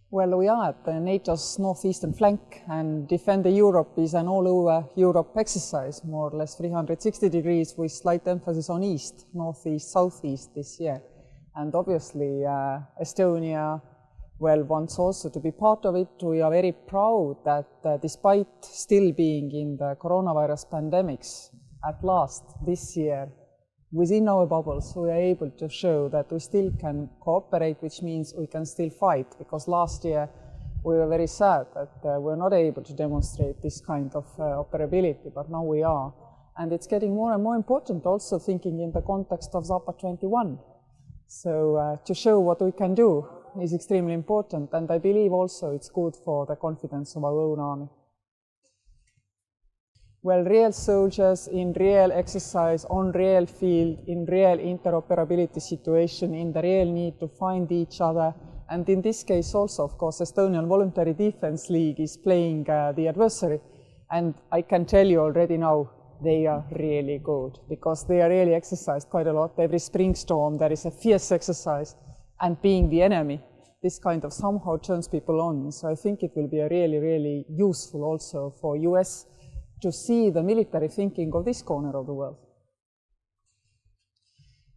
Well, we are at the NATO's northeastern flank, and Defend Europe is an all-over Europe exercise, more or less 360 degrees, with slight emphasis on east, northeast, southeast this year. And obviously, Estonia, well, wants also to be part of it. We are very proud that despite still being in the coronavirus pandemics, at last this year, within our bubbles, we are able to show that we still can cooperate, which means we can still fight, because last year we were very sad that we're not able to demonstrate this kind of operability, but now we are. And it's getting more and more important also thinking in the context of Zapad 21. So to show what we can do is extremely important, and I believe also it's good for the confidence of our own army. Well, real soldiers in real exercise, on real field, in real interoperability situation, in the real need to find each other. And in this case also, of course, Estonian Voluntary Defense League is playing the adversary. And I can tell you already now, they are really good, because they are really exercised quite a lot. Every spring storm, there is a fierce exercise. And being the enemy, this kind of somehow turns people on. So I think it will be a really, really useful also for US to see the military thinking of this corner of the world.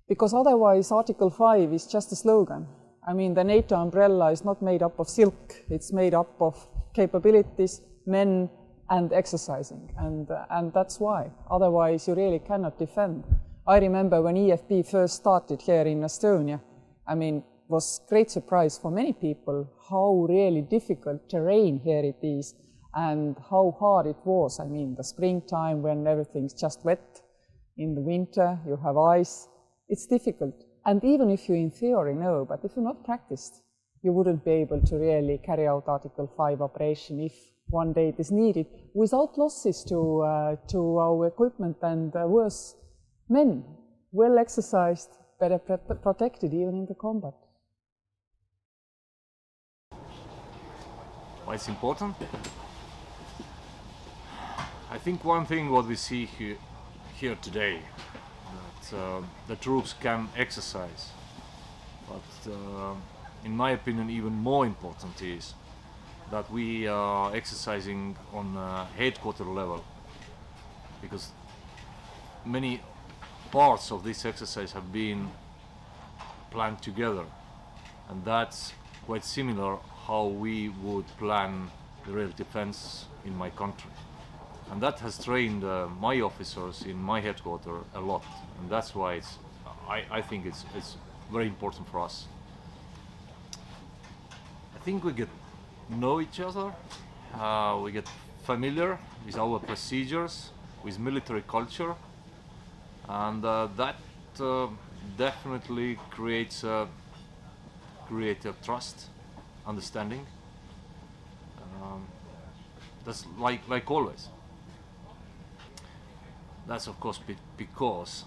Because otherwise Article 5 is just a slogan. I mean, the NATO umbrella is not made up of silk, it's made up of capabilities, men, and exercising, and that's why. Otherwise you really cannot defend. I remember when EFP first started here in Estonia, I mean, it was great surprise for many people how really difficult terrain here it is, and how hard it was. I mean, the springtime when everything's just wet, in the winter you have ice, it's difficult. And even if you in theory know, but if you're not practiced, you wouldn't be able to really carry out Article 5 operation if one day it is needed, without losses to our equipment and worse, men, well exercised, better protected even in the combat. Why it's important? I think one thing what we see here today, that the troops can exercise, but in my opinion even more important is that we are exercising on headquarter level, because many parts of this exercise have been planned together, and that's quite similar how we would plan the real defense in my country. And that has trained my officers in my headquarter a lot, and that's why I think it's very important for us. I think we get know each other, we get familiar with our procedures, with military culture, and that definitely creates a trust, understanding. That's like always. That's of course because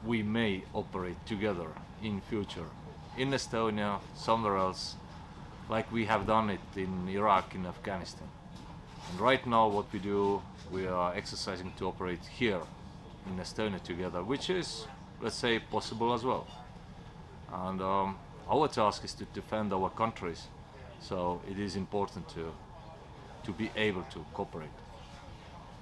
we may operate together in future, in Estonia, somewhere else, like we have done it in Iraq, in Afghanistan. And right now what we do, we are exercising to operate here in Estonia together, which is, let's say, possible as well. And our task is to defend our countries, so it is important to be able to cooperate.